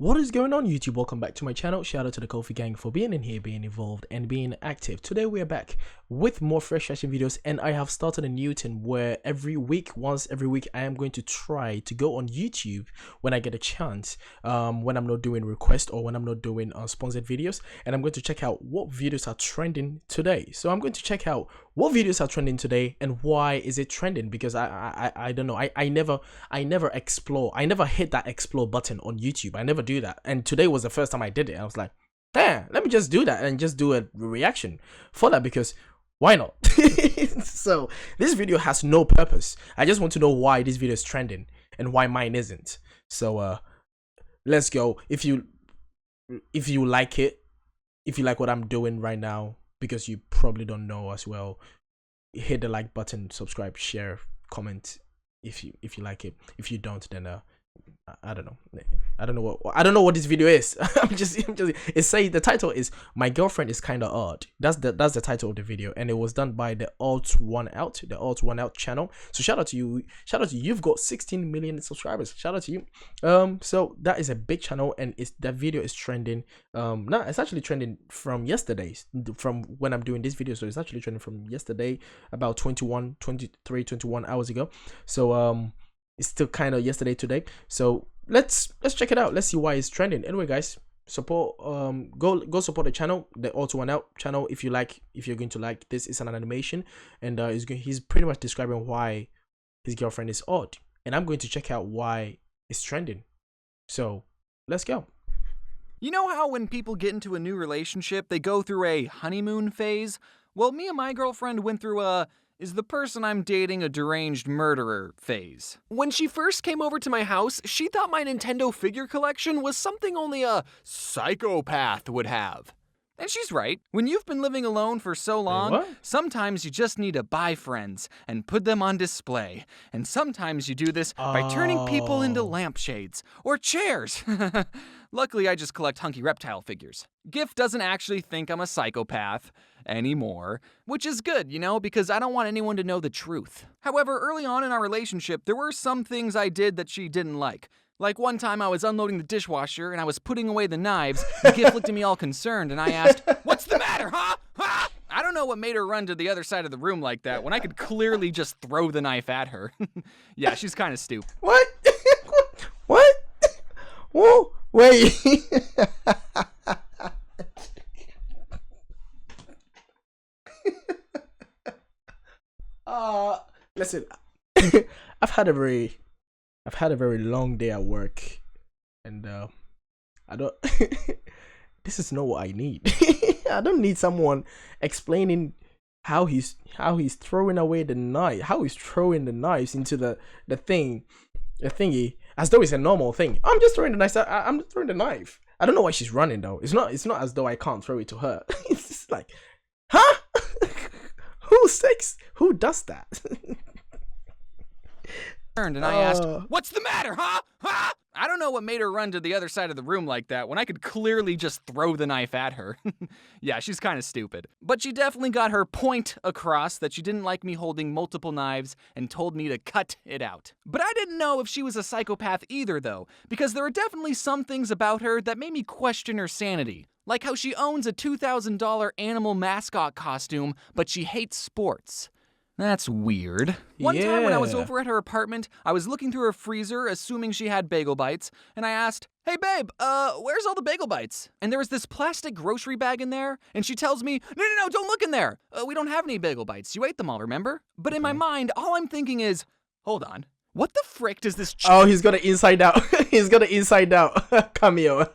What is going on, YouTube? Welcome back to my channel. Shout out to the Kofi gang for being in here, being involved and being active. Today we are back with more fresh reaction videos, and I have started a new thing where once every week I am going to try to go on YouTube when I get a chance, when I'm not doing requests or when I'm not doing sponsored videos, and I'm going to check out what videos are trending today. So I'm going to check out what videos are trending today and why is it trending, because I don't know. I never explore. I never hit that explore button on YouTube. I never do that, and today was the first time I did it. I was like, let me just do that and just do a reaction for that, because why not? So this video has no purpose. I just want to know why this video is trending and why mine isn't. So let's go. If you like it, if you like what I'm doing right now, because you probably don't know as well, hit the like button, subscribe, share, comment if you like it. If you don't, then I don't know. I don't know what this video is. I'm just it say the title is "My Girlfriend is Kinda Odd." That's the title of the video, and it was done by the TheOdd1sOut, the TheOdd1sOut channel. So shout out to you. You've got 16 million subscribers. Shout out to you. So that is a big channel, and that video is trending. No, it's actually trending from yesterday, from when I'm doing this video. So it's actually trending from yesterday, about 21 hours ago. So it's still kind of yesterday today. So let's check it out. Let's see why it's trending. Anyway, guys, support go support the channel, the TheOdd1sOut channel, if you're going to like this. It's an animation, and he's pretty much describing why his girlfriend is odd, and I'm going to check out why it's trending. So let's go. You know how when people get into a new relationship, they go through a honeymoon phase? Well, me and my girlfriend went through a "is the person I'm dating a deranged murderer" phase. When she first came over to my house, she thought my Nintendo figure collection was something only a psychopath would have. And she's right. When you've been living alone for so long, sometimes you just need to buy friends and put them on display. And sometimes you do this by turning people into lampshades or chairs. Luckily, I just collect hunky reptile figures. Gif doesn't actually think I'm a psychopath anymore, which is good, you know, because I don't want anyone to know the truth. However, early on in our relationship, there were some things I did that she didn't like. Like one time I was unloading the dishwasher and I was putting away the knives, and Gif looked at me all concerned and I asked, "What's the matter, huh? Huh?" I don't know what made her run to the other side of the room like that when I could clearly just throw the knife at her. Yeah, she's kind of stupid. What? What? Whoa, wait. Listen, I've had a very long day at work, and I don't this is not what I need. I don't need someone explaining how he's throwing away the knife, how he's throwing the knives into the thingy, as though it's a normal thing. I'm just throwing the knife. I'm just throwing the knife. I don't know why she's running though. It's not as though I can't throw it to her. It's just like, huh? Who does that? And I asked, "What's the matter, huh? Huh?" I don't know what made her run to the other side of the room like that when I could clearly just throw the knife at her. Yeah, she's kind of stupid. But she definitely got her point across that she didn't like me holding multiple knives and told me to cut it out. But I didn't know if she was a psychopath either, though, because there are definitely some things about her that made me question her sanity. Like how she owns a $2,000 animal mascot costume, but she hates sports. That's weird. One time when I was over at her apartment, I was looking through her freezer, assuming she had bagel bites, and I asked, "Hey babe, where's all the bagel bites?" And there was this plastic grocery bag in there, and she tells me, No, don't look in there. We don't have any bagel bites. You ate them all, remember? But in my mind, all I'm thinking is, hold on, what the frick does this Oh, he's got an inside out. He's got an inside out cameo.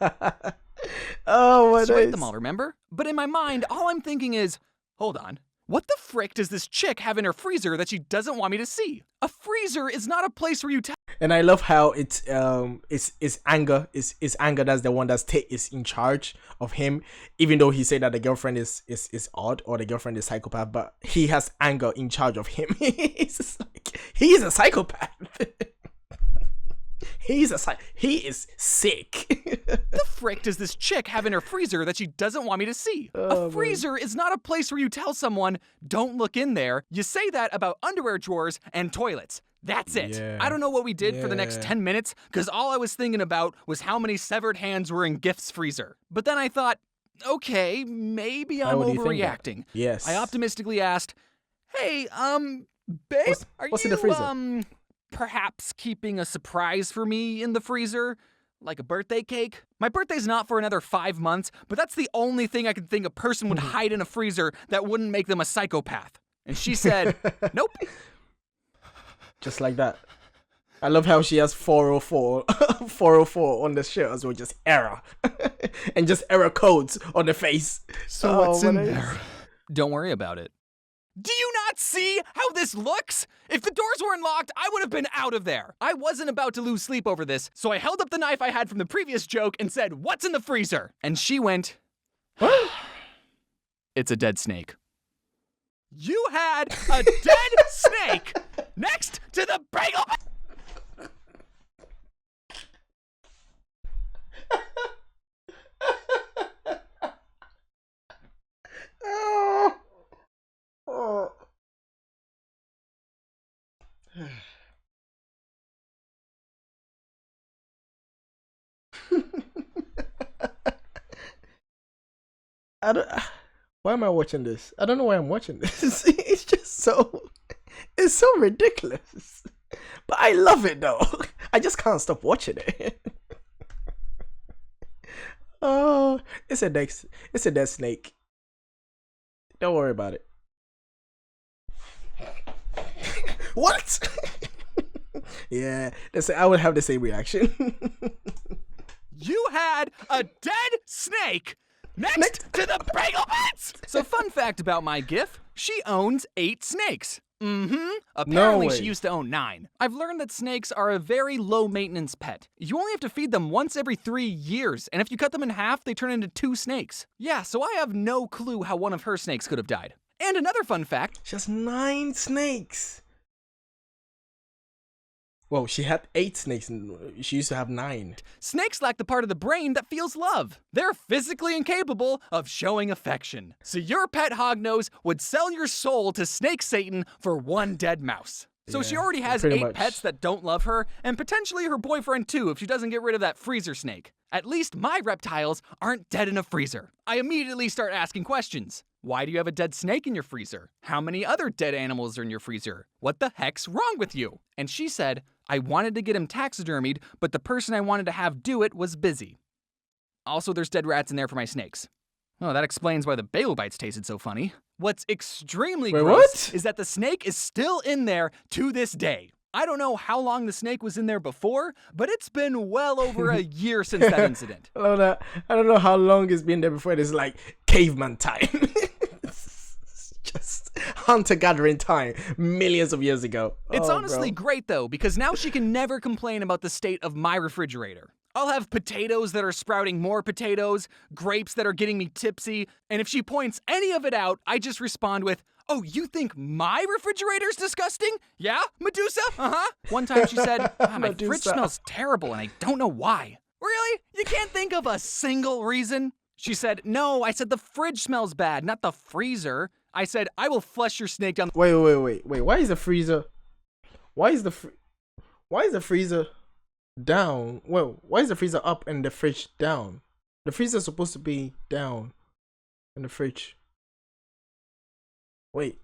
Oh, what you ate them all, remember? But in my mind, all I'm thinking is, hold on, what the frick does this chick have in her freezer that she doesn't want me to see? A freezer is not a place where you And I love how it's anger. It's anger that's the one is in charge of him, even though he said that the girlfriend is odd or the girlfriend is psychopath, but he has anger in charge of him. It's just like, he's a psychopath. He is sick. The frick does this chick have in her freezer that she doesn't want me to see? A freezer is not a place where you tell someone, "Don't look in there." You say that about underwear drawers and toilets. That's it. Yeah. I don't know what we did for the next Yeah. 10 minutes, because all I was thinking about was how many severed hands were in Gift's freezer. But then I thought, okay, maybe I'm Why would you think that? overreacting. Yes. I optimistically asked, hey, babe, what's in the freezer? Perhaps keeping a surprise for me in the freezer? Like a birthday cake? My birthday's not for another 5 months, but that's the only thing I could think a person would hide in a freezer that wouldn't make them a psychopath. And she said, nope. Just like that. I love how she has 404, 404 on the shirt as well, just error. And just error codes on the face. So what's in there? Don't worry about it. Do you not see how this looks? If the doors weren't locked, I would have been out of there. I wasn't about to lose sleep over this, so I held up the knife I had from the previous joke and said, what's in the freezer? And she went, What? It's a dead snake. You had a dead snake next to the bagel. Oh. Oh. I don't. Why am I watching this? I don't know why I'm watching this. It's just so. It's so ridiculous. But I love it though. I just can't stop watching it. Oh, it's a dead snake. Don't worry about it. What? Yeah, I would have the same reaction. You had a dead snake next to the bagel bits! So fun fact about my GIF, she owns 8 snakes. Apparently way. she used to own 9. I've learned that snakes are a very low maintenance pet. You only have to feed them once every 3 years, and if you cut them in half, they turn into 2 snakes. Yeah, so I have no clue how one of her snakes could have died. And another fun fact. She has 9 snakes. Well, she had 8 snakes and she used to have 9. Snakes lack the part of the brain that feels love. They're physically incapable of showing affection. So your pet hognose would sell your soul to Snake Satan for 1 dead mouse. So she Yeah, already has pretty 8 much. pets that don't love her, and potentially her boyfriend too if she doesn't get rid of that freezer snake. At least my reptiles aren't dead in a freezer. I immediately start asking questions. Why do you have a dead snake in your freezer? How many other dead animals are in your freezer? What the heck's wrong with you? And she said, I wanted to get him taxidermied, but the person I wanted to have do it was busy. Also, there's dead rats in there for my snakes. Oh, that explains why the bagel bites tasted so funny. What's extremely Wait, gross what? is that the snake is still in there to this day. I don't know how long the snake was in there before, but it's been well over a year since that incident. I don't know how long it's been there before. It's like caveman time. It's just hunter-gathering time, millions of years ago. It's Oh, honestly bro. great though, because now she can never complain about the state of my refrigerator. I'll have potatoes that are sprouting more potatoes, grapes that are getting me tipsy, and if she points any of it out, I just respond with, oh, you think my refrigerator's disgusting? Yeah, Medusa? Uh-huh. One time she said, my Medusa. fridge smells terrible and I don't know why. Really? You can't think of a single reason? She said, no, I said the fridge smells bad, not the freezer. I said, I will flush your snake down. Wait. Why is the freezer? Why is the freezer down? Well, why is the freezer up and the fridge down? The freezer's supposed to be down, and the fridge. Wait,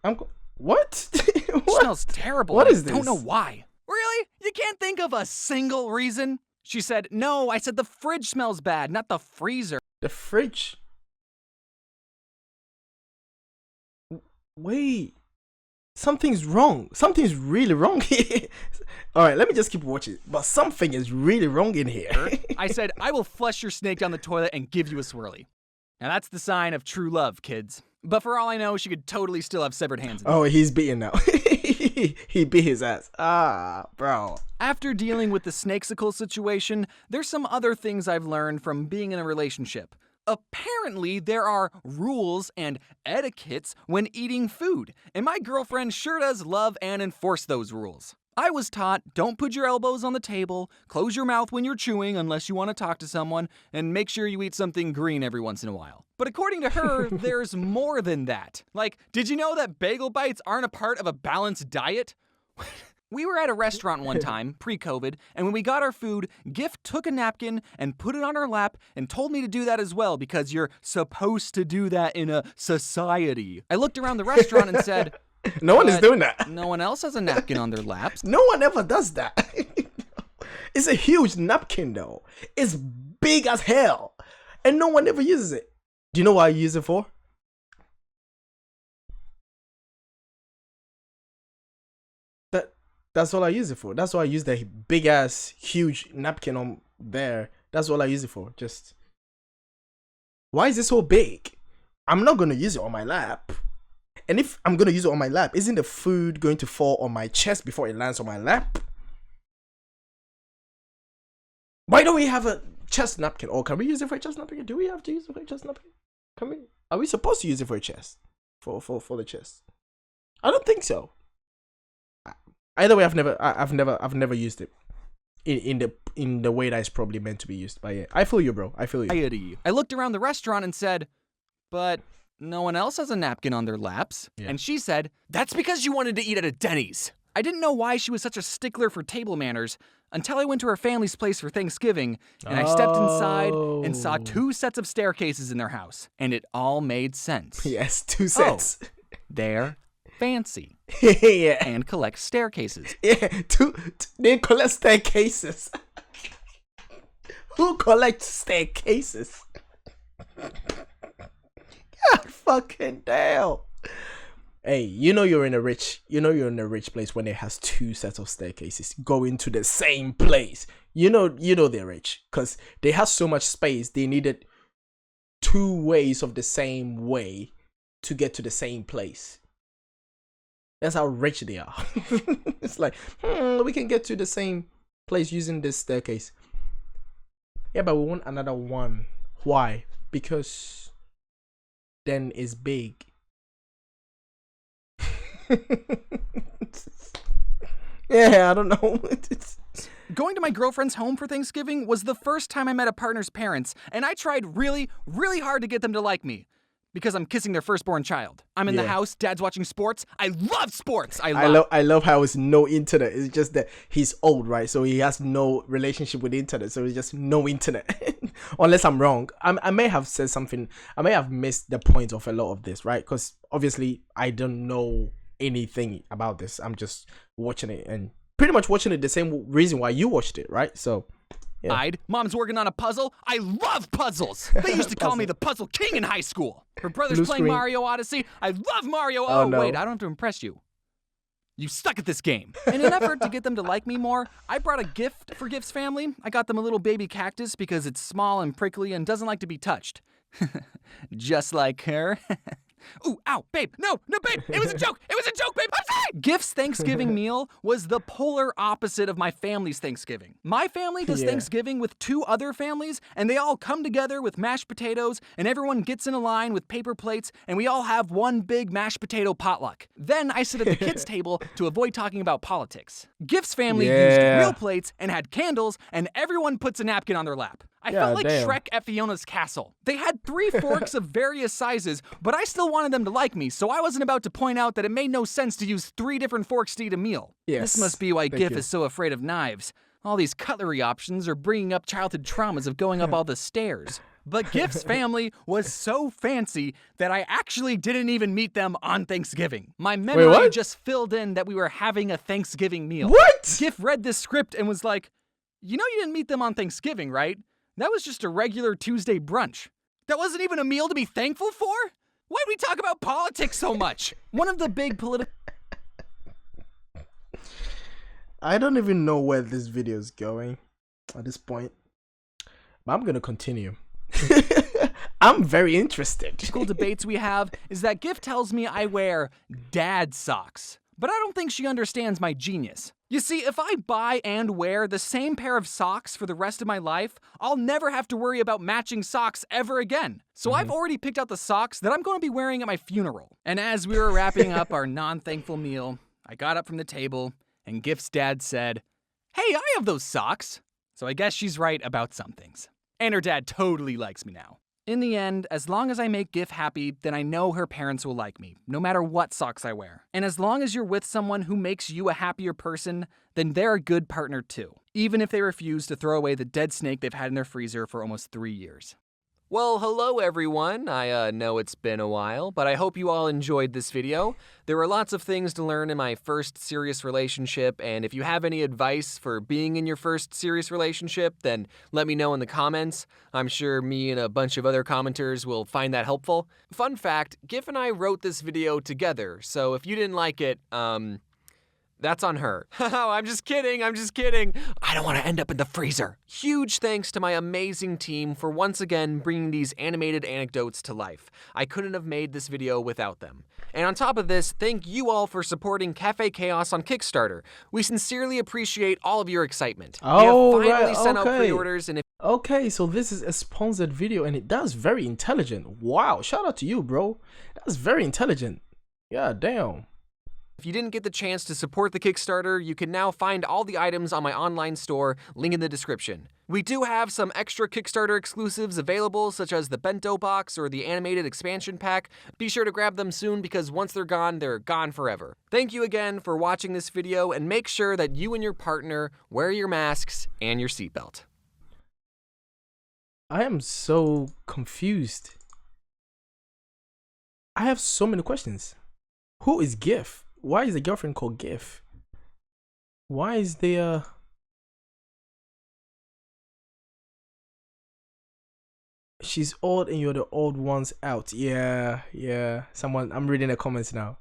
what? It What? smells terrible. What and is I don't know this? why. Really? You can't think of a single reason? She said, no, I said the fridge smells bad, not the freezer. The fridge. Wait. Something's wrong. Something's really wrong here. All right, let me just keep watching. But something is really wrong in here. I said, I will flush your snake down the toilet and give you a swirly. Now that's the sign of true love, kids. But for all I know, she could totally still have severed hands. Oh, he's beaten now. He beat his ass. Ah, bro. After dealing with the snakesicle situation, there's some other things I've learned from being in a relationship. Apparently, there are rules and etiquettes when eating food, and my girlfriend sure does love and enforce those rules. I was taught, don't put your elbows on the table, close your mouth when you're chewing unless you want to talk to someone, and make sure you eat something green every once in a while. But according to her, there's more than that. Like, did you know that bagel bites aren't a part of a balanced diet? We were at a restaurant one time, pre-COVID, and when we got our food, Gift took a napkin and put it on her lap and told me to do that as well because you're supposed to do that in a society. I looked around the restaurant and said, No one is doing that. No one else has a napkin on their laps. No one ever does that. It's a huge napkin though. It's big as hell. And no one ever uses it. Do you know what I use it for? That's all I use it for. That's why I use the big ass huge napkin on there. That's all I use it for. Just why is it so big? I'm not gonna use it on my lap. And if I'm gonna use it on my lap, isn't the food going to fall on my chest before it lands on my lap? Why don't we have a chest napkin? Or can we use it for a chest napkin? Do we have to use it for a chest napkin? Can we? Are we supposed to use it for a chest? For the chest? I don't think so. Either way, I've never used it in the way that it's probably meant to be used. But yeah, I feel you, bro. I feel you. I looked around the restaurant and said, but no one else has a napkin on their laps. Yeah. And she said, that's because you wanted to eat at a Denny's. I didn't know why she was such a stickler for table manners until I went to her family's place for Thanksgiving, and I stepped inside and saw 2 sets of staircases in their house, and it all made sense. Yes, 2 sets. Oh, they're fancy. Yeah. And collect staircases. Yeah, they collect staircases. Who collects staircases? God fucking damn. Hey, you're in a rich place when it has 2 sets of staircases going to the same place. You know they're rich because they have so much space. They needed 2 ways of the same way to get to the same place. That's how rich they are. It's like, we can get to the same place using this staircase. Yeah, but we want another one. Why? Because then it's big. Yeah, I don't know. Going to my girlfriend's home for Thanksgiving was the first time I met a partner's parents, and I tried really, really hard to get them to like me. Because I'm kissing their firstborn child. I'm in the house, Dad's watching sports. I love sports. I love how it's no internet. It's just that he's old, right? So he has no relationship with the internet. So it's just no internet. Unless I'm wrong. I may have said something. I may have missed the point of a lot of this, right? Because obviously I don't know anything about this. I'm just watching it and pretty much watching it the same reason why you watched it, right? So yeah. Mom's working on a puzzle. I love puzzles. They used to call me the puzzle king in high school. Her brother's playing Mario Odyssey. I love Mario. Oh, no. Wait, I don't have to impress you. You suck at this game. In an effort to get them to like me more, I brought a gift for Gift's family. I got them a little baby cactus because it's small and prickly and doesn't like to be touched. Just like her. Ooh, ow, babe. No, babe. It was a joke. It was a joke, babe. I'm sorry. Gift's Thanksgiving meal was the polar opposite of my family's Thanksgiving. My family does Thanksgiving with 2 other families, and they all come together with mashed potatoes, and everyone gets in a line with paper plates, and we all have one big mashed potato potluck. Then I sit at the kids' table to avoid talking about politics. Gift's family used real plates and had candles, and everyone puts a napkin on their lap. I felt like Shrek at Fiona's castle. They had 3 forks of various sizes, but I still wanted them to like me, so I wasn't about to point out that it made no sense to use 3 different forks to eat a meal. Yes. This must be why Gift is so afraid of knives. All these cutlery options are bringing up childhood traumas of going up all the stairs. But Gift's family was so fancy that I actually didn't even meet them on Thanksgiving. My memory just filled in that we were having a Thanksgiving meal. What? Gift read this script and was like, you know you didn't meet them on Thanksgiving, right? That was just a regular Tuesday brunch. That wasn't even a meal to be thankful for? Why'd we talk about politics so much? One of the big political... I don't even know where this video is going at this point. But I'm going to continue. I'm very interested. Debates we have is that Gift tells me I wear dad socks. But I don't think she understands my genius. You see, if I buy and wear the same pair of socks for the rest of my life, I'll never have to worry about matching socks ever again. So I've already picked out the socks that I'm going to be wearing at my funeral. And as we were wrapping up our non-thankful meal, I got up from the table, and Gift's dad said, "Hey, I have those socks." So I guess she's right about some things. And her dad totally likes me now. In the end, as long as I make Gif happy, then I know her parents will like me, no matter what socks I wear. And as long as you're with someone who makes you a happier person, then they're a good partner too, even if they refuse to throw away the dead snake they've had in their freezer for almost 3 years. Well, hello everyone. I know it's been a while, but I hope you all enjoyed this video. There were lots of things to learn in my first serious relationship, and if you have any advice for being in your first serious relationship, then let me know in the comments. I'm sure me and a bunch of other commenters will find that helpful. Fun fact, Gif and I wrote this video together, so if you didn't like it, that's on her. I'm just kidding. I don't want to end up in the freezer. Huge thanks to my amazing team for once again bringing these animated anecdotes to life. I couldn't have made this video without them. And on top of this, thank you all for supporting Cafe Chaos on Kickstarter. We sincerely appreciate all of your excitement. Oh, we have finally right, sent out okay. pre-orders, and if Okay, so this is a sponsored video and that's very intelligent. Wow, shout out to you, bro. That's very intelligent. Yeah, damn. If you didn't get the chance to support the Kickstarter, you can now find all the items on my online store, link in the description. We do have some extra Kickstarter exclusives available, such as the bento box or the animated expansion pack. Be sure to grab them soon because once they're gone forever. Thank you again for watching this video, and make sure that you and your partner wear your masks and your seatbelt. I am so confused. I have so many questions. Who is Gif? Why is the girlfriend called Gif? Why is there she's old and you're the old ones out? Yeah, someone, I'm reading the comments now.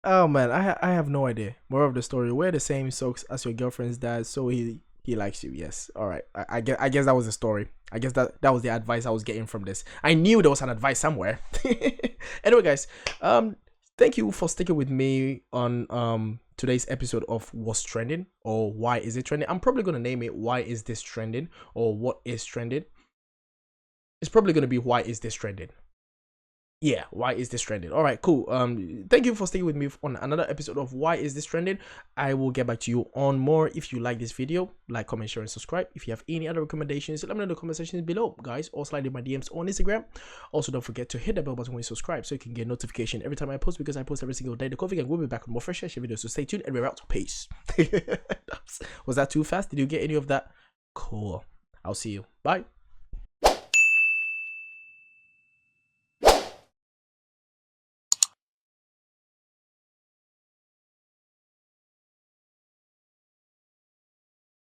Oh man, I have no idea. More of the story, wear the same socks as your girlfriend's dad so he likes you. Yes, all right. I guess that was the story. I guess that was the advice I was getting from this. I knew there was an advice somewhere. Anyway, guys, thank you for sticking with me on today's episode of What's Trending, or Why Is It Trending. I'm probably gonna name it Why Is This Trending, or What Is Trending. It's probably gonna be Why Is This Trending. Yeah, why is this trending? All right, cool. Thank you for sticking with me on another episode of Why Is This Trending. I will get back to you on more. If you like this video, like, comment, share, and subscribe. If you have any other recommendations, let me know in the comment section below, guys, or slide in my DMs on Instagram. Also, don't forget to hit the bell button when you subscribe so you can get notification every time I post, because I post every single day. The Coffee Gang will be back with more fresh reaction videos, so stay tuned and we're out. Peace. Was that too fast? Did you get any of that? Cool. I'll see you. Bye.